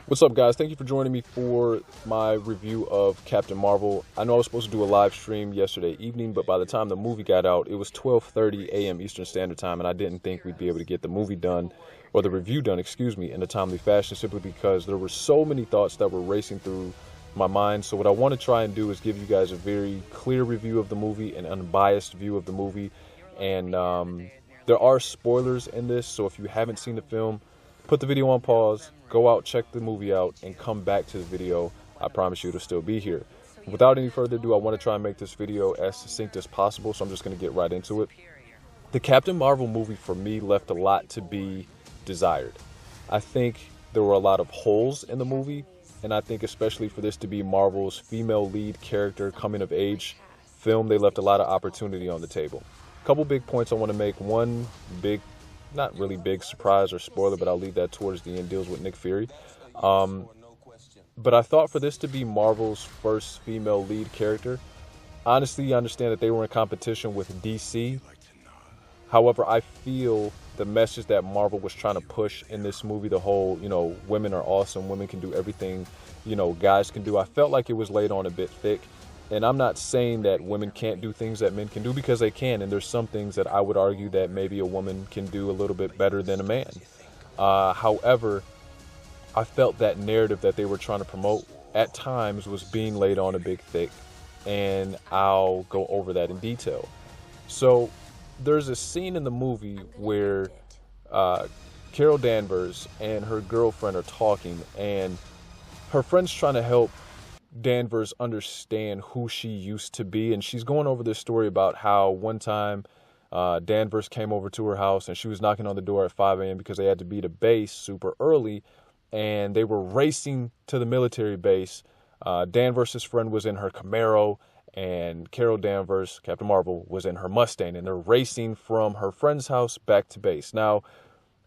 What's up, guys? Thank you for joining me for my review of Captain Marvel. I know I was supposed to do a live stream yesterday evening, but by the time the movie got out, it was 12:30 a.m. Eastern Standard Time, and I didn't think we'd be able to get the movie done, or the review done, excuse me, in a timely fashion, simply because there were so many thoughts that were racing through my mind. So what I want to try and do is give you guys a very clear review of the movie, an unbiased view of the movie, and there are spoilers in this, so if you haven't seen the film, put the video on pause, go out, check the movie out, and come back to the video. I promise you it'll still be here. Without any further ado, I want to try and make this video as succinct as possible, so I'm just going to get right into it. The Captain Marvel movie, for me, left a lot to be desired. I think there were a lot of holes in the movie, and I think especially for this to be Marvel's female lead character coming-of-age film, they left a lot of opportunity on the table. A couple big points I want to make. One big, not really big surprise or spoiler, but I'll leave that towards the end, deals with Nick Fury. But I thought for this to be Marvel's first female lead character, honestly, I understand that they were in competition with DC. However, I feel the message that Marvel was trying to push in this movie, the whole, women are awesome, women can do everything, guys can do, I felt like it was laid on a bit thick. And I'm not saying that women can't do things that men can do, because they can. And there's some things that I would argue that maybe a woman can do a little bit better than a man. However, I felt that narrative that they were trying to promote at times was being laid on a bit thick. And I'll go over that in detail. So there's a scene in the movie where Carol Danvers and her girlfriend are talking, and her friend's trying to help Danvers understand who she used to be, and she's going over this story about how one time Danvers came over to her house and she was knocking on the door at 5 a.m. because they had to be to base super early, and they were racing to the military base. Danvers' friend was in her Camaro, and Carol Danvers, Captain Marvel, was in her Mustang, and they're racing from her friend's house back to base. Now,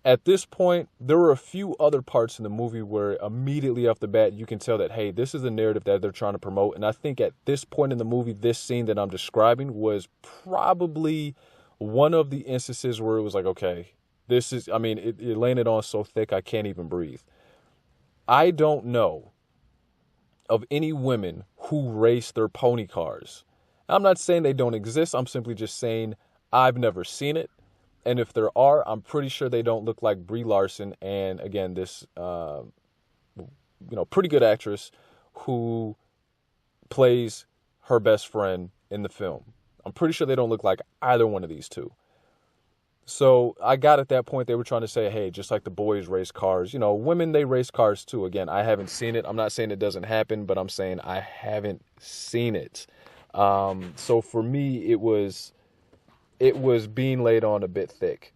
at this point, there were a few other parts in the movie where immediately off the bat, you can tell that, hey, this is the narrative that they're trying to promote. And I think at this point in the movie, this scene that I'm describing was probably one of the instances where it was like, okay, this is, it laying it on so thick, I can't even breathe. I don't know of any women who race their pony cars. I'm not saying they don't exist. I'm simply just saying I've never seen it. And if there are, I'm pretty sure they don't look like Brie Larson. And again, this, pretty good actress who plays her best friend in the film. I'm pretty sure they don't look like either one of these two. So I got at that point, they were trying to say, hey, just like the boys race cars, women, they race cars too. Again, I haven't seen it. I'm not saying it doesn't happen, but I'm saying I haven't seen it. So for me, it was being laid on a bit thick.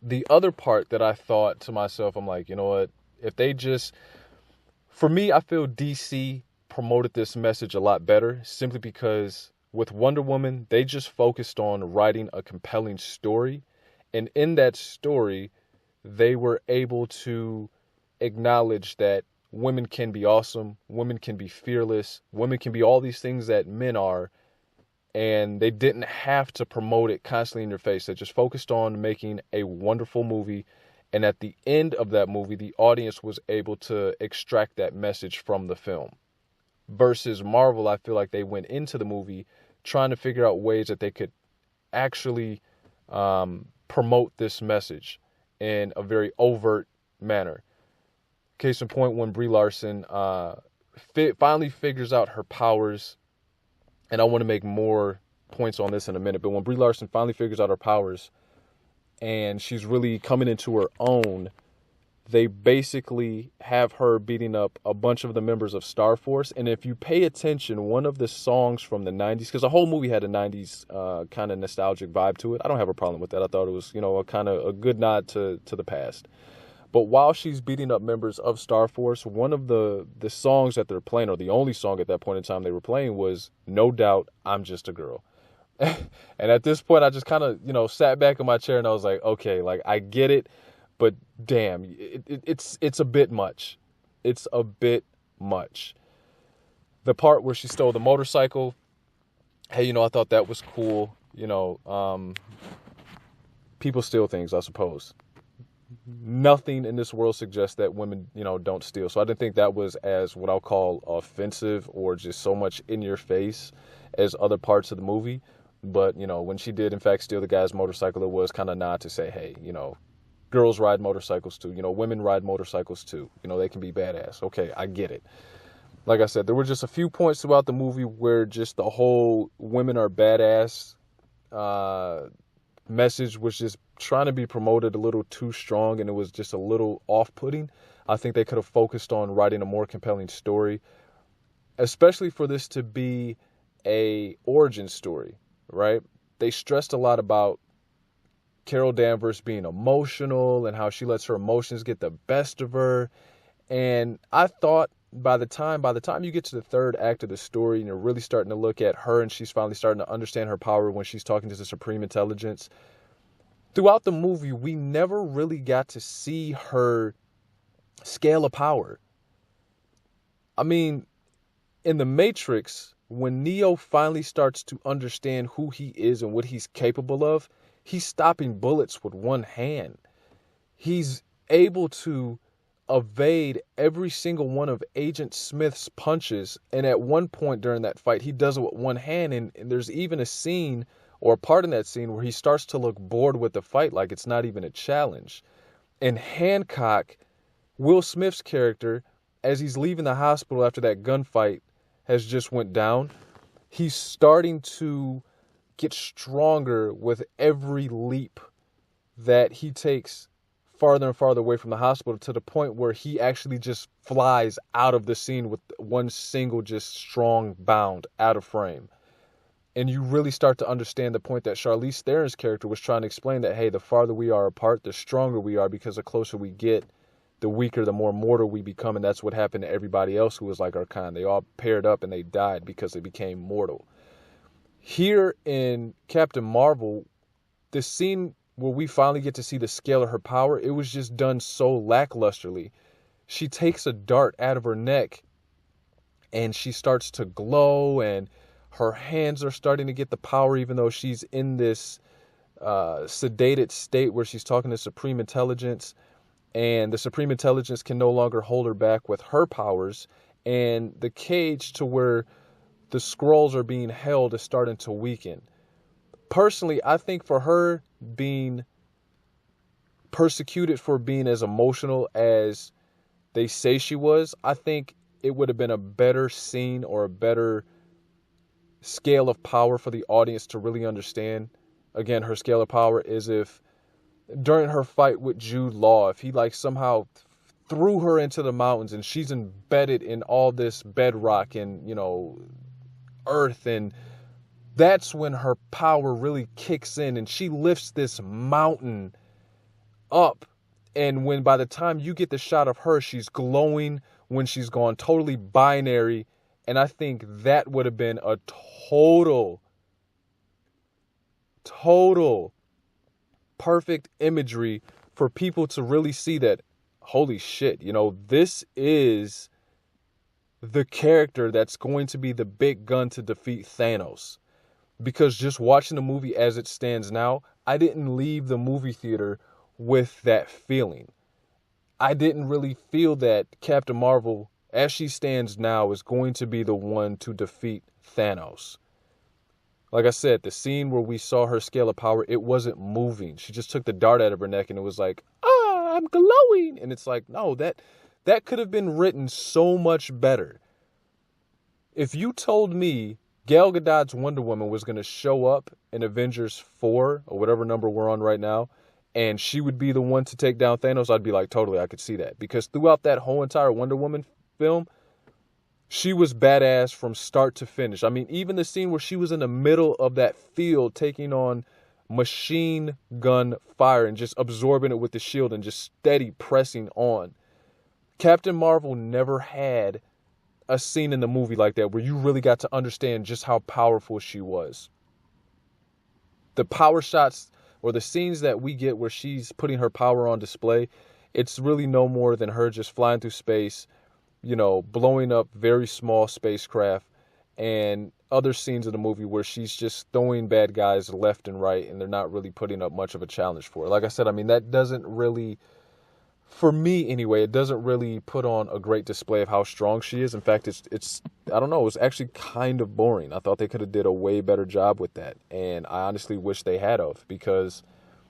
The other part that I thought to myself, I'm like, you know what, if they just, for me, I feel DC promoted this message a lot better, simply because with Wonder Woman, they just focused on writing a compelling story. And in that story, they were able to acknowledge that women can be awesome, women can be fearless, women can be all these things that men are. And they didn't have to promote it constantly in your face. They just focused on making a wonderful movie. And at the end of that movie, the audience was able to extract that message from the film. Versus Marvel, I feel like they went into the movie trying to figure out ways that they could actually promote this message in a very overt manner. Case in point, when Brie Larson finally figures out her powers, and I want to make more points on this in a minute, but when Brie Larson finally figures out her powers and she's really coming into her own, they basically have her beating up a bunch of the members of Star Force. And if you pay attention, one of the songs from the 90s, because the whole movie had a 90s kind of nostalgic vibe to it. I don't have a problem with that. I thought it was, a kind of a good nod to the past. But while she's beating up members of Star Force, one of the songs that they're playing, or the only song at that point in time they were playing, was No Doubt, I'm Just a Girl. And at this point, I just kind of, sat back in my chair and I was like, okay, like, I get it, but damn, it's a bit much. It's a bit much. The part where she stole the motorcycle, hey, I thought that was cool. People steal things, I suppose. nothing in this world suggests that women, don't steal. So I didn't think that was as what I'll call offensive or just so much in your face as other parts of the movie. But, when she did in fact steal the guy's motorcycle, it was kind of nod to say, hey, girls ride motorcycles too. Women ride motorcycles too. They can be badass. Okay, I get it. Like I said, there were just a few points throughout the movie where just the whole women are badass message was just trying to be promoted a little too strong, and it was just a little off-putting. I think they could have focused on writing a more compelling story, especially for this to be a origin story, right? They stressed a lot about Carol Danvers being emotional and how she lets her emotions get the best of her. And I thought by the time you get to the third act of the story and you're really starting to look at her and she's finally starting to understand her power when she's talking to the Supreme Intelligence, throughout the movie, we never really got to see her scale of power. I mean, in The Matrix, when Neo finally starts to understand who he is and what he's capable of, he's stopping bullets with one hand. He's able to evade every single one of Agent Smith's punches. And at one point during that fight, he does it with one hand. And there's even a scene or a part in that scene where he starts to look bored with the fight, like it's not even a challenge. And Hancock, Will Smith's character, as he's leaving the hospital after that gunfight has just went down, he's starting to get stronger with every leap that he takes farther and farther away from the hospital, to the point where he actually just flies out of the scene with one single just strong bound out of frame. And you really start to understand the point that Charlize Theron's character was trying to explain, that, hey, the farther we are apart, the stronger we are, because the closer we get, the weaker, the more mortal we become. And that's what happened to everybody else who was like our kind. They all paired up and they died because they became mortal. Here in Captain Marvel, the scene where we finally get to see the scale of her power, it was just done so lacklusterly. She takes a dart out of her neck and she starts to glow, and her hands are starting to get the power, even though she's in this sedated state where she's talking to Supreme Intelligence, and the Supreme Intelligence can no longer hold her back with her powers, and the cage to where the Skrulls are being held is starting to weaken. Personally, I think for her being persecuted for being as emotional as they say she was, I think it would have been a better scene or a better scale of power for the audience to really understand. Again, her scale of power is if during her fight with Jude Law, if he somehow threw her into the mountains and she's embedded in all this bedrock and, earth, and that's when her power really kicks in and she lifts this mountain up. And when by the time you get the shot of her, she's glowing, when she's gone totally binary. And I think that would have been a total perfect imagery for people to really see that, holy shit, this is the character that's going to be the big gun to defeat Thanos. Because just watching the movie as it stands now, I didn't leave the movie theater with that feeling. I didn't really feel that Captain Marvel, as she stands now, is going to be the one to defeat Thanos. Like I said, the scene where we saw her scale of power, it wasn't moving. She just took the dart out of her neck and it was like, I'm glowing. And it's like, no, that could have been written so much better. If you told me Gal Gadot's Wonder Woman was going to show up in Avengers 4 or whatever number we're on right now, and she would be the one to take down Thanos, I'd be like, totally, I could see that. Because throughout that whole entire Wonder Woman film, she was badass from start to finish. I mean, even the scene where she was in the middle of that field taking on machine gun fire and just absorbing it with the shield and just steady pressing on. Captain Marvel never had a scene in the movie like that where you really got to understand just how powerful she was. The power shots or the scenes that we get where she's putting her power on display, it's really no more than her just flying through space, blowing up very small spacecraft, and other scenes of the movie where she's just throwing bad guys left and right and they're not really putting up much of a challenge for her. Like I said, I mean, that doesn't really for me anyway, it doesn't really put on a great display of how strong she is. In fact, it's I don't know, it's actually kind of boring. I thought they could have did a way better job with that, and I honestly wish they had of, because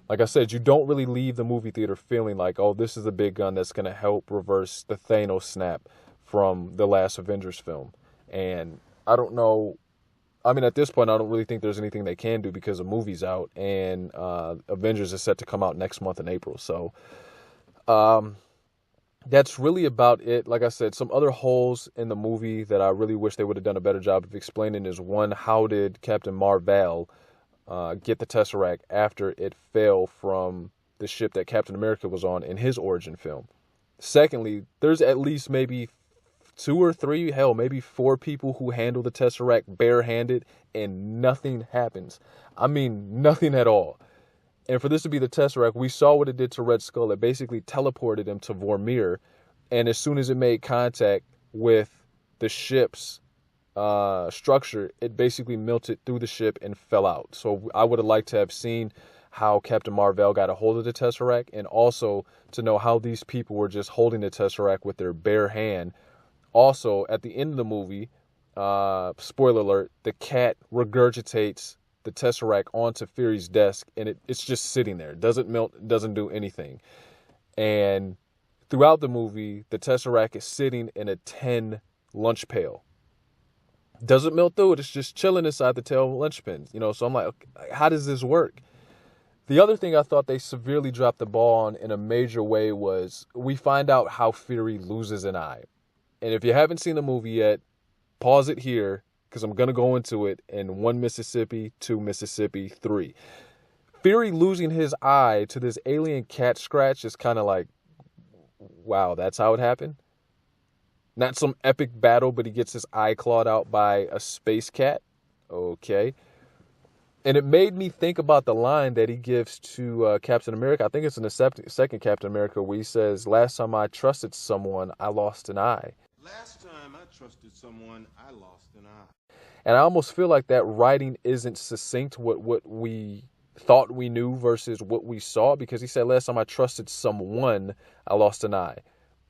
like I said, you don't really leave the movie theater feeling like, oh, this is the big gun that's going to help reverse the Thanos snap from the last Avengers film. And I don't know. I mean, at this point, I don't really think there's anything they can do because the movie's out, and Avengers is set to come out next month in April. So that's really about it. Like I said, some other holes in the movie that I really wish they would have done a better job of explaining is, one, how did Captain Marvel get the Tesseract after it fell from the ship that Captain America was on in his origin film? Secondly, there's at least maybe 2 or 3, hell, maybe 4 people who handle the Tesseract barehanded and nothing happens. I mean, nothing at all. And for this to be the Tesseract, we saw what it did to Red Skull. It basically teleported him to Vormir, and as soon as it made contact with the ship's structure, it basically melted through the ship and fell out. So I would have liked to have seen how Captain Marvel got a hold of the Tesseract, and also to know how these people were just holding the Tesseract with their bare hand. Also, at the end of the movie, spoiler alert, the cat regurgitates the Tesseract onto Fury's desk, and it's just sitting there. It doesn't melt, it doesn't do anything. And throughout the movie, the Tesseract is sitting in a tin lunch pail. Doesn't melt through it. It's just chilling inside the tail lunch pin. So I'm like, okay, how does this work? The other thing I thought they severely dropped the ball on in a major way was, we find out how Fury loses an eye. And if you haven't seen the movie yet, pause it here, because I'm going to go into it in 1 Mississippi, 2 Mississippi, 3. Fury losing his eye to this alien cat scratch is kind of like, wow, that's how it happened? Not some epic battle, but he gets his eye clawed out by a space cat. Okay. And it made me think about the line that he gives to Captain America. I think it's in the second Captain America, where he says, last time I trusted someone, I lost an eye. Last time I trusted someone, I lost an eye. And I almost feel like that writing isn't succinct what we thought we knew versus what we saw, because he said, last time I trusted someone, I lost an eye.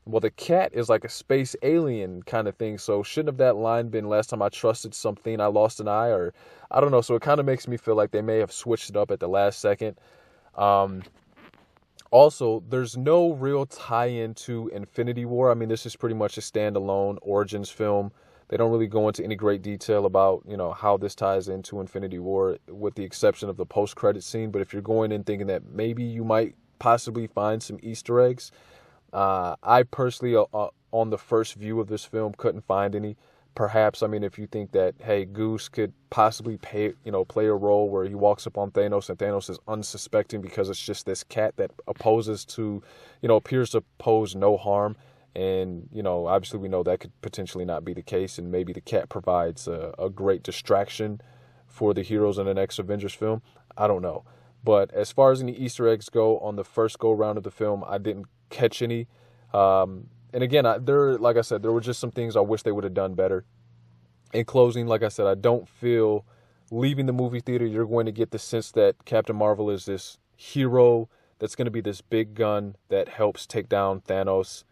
Well, the cat is like a space alien kind of thing, so shouldn't have that line been, last time I trusted something, I lost an eye? Or I don't know. So it kind of makes me feel like they may have switched it up at the last second. Also, there's no real tie-in to Infinity War. I mean, this is pretty much a standalone Origins film. They don't really go into any great detail about, how this ties into Infinity War, with the exception of the post-credit scene. But if you're going in thinking that maybe you might possibly find some Easter eggs, I personally, on the first view of this film, couldn't find any. Perhaps, I mean, if you think that, hey, Goose could possibly play a role where he walks up on Thanos and Thanos is unsuspecting because it's just this cat that appears to pose no harm. And, obviously we know that could potentially not be the case. And maybe the cat provides a great distraction for the heroes in the next Avengers film. I don't know. But as far as any Easter eggs go, on the first go round of the film, I didn't catch any. And again, like I said, there were just some things I wish they would have done better. In closing, like I said, I don't feel leaving the movie theater you're going to get the sense that Captain Marvel is this hero that's going to be this big gun that helps take down Thanos.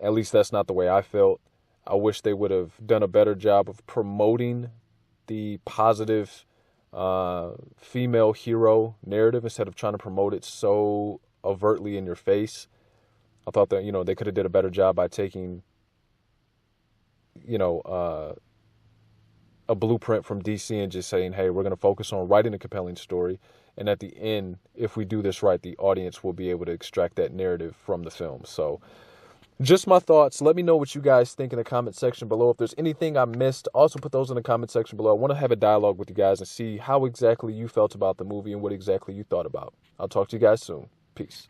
At least that's not the way I felt. I wish they would have done a better job of promoting the positive female hero narrative instead of trying to promote it so overtly in your face. I thought that, they could have did a better job by taking, a blueprint from DC and just saying, hey, we're going to focus on writing a compelling story. And at the end, if we do this right, the audience will be able to extract that narrative from the film. So just my thoughts. Let me know what you guys think in the comment section below. If there's anything I missed, also put those in the comment section below. I want to have a dialogue with you guys and see how exactly you felt about the movie and what exactly you thought about. I'll talk to you guys soon. Peace.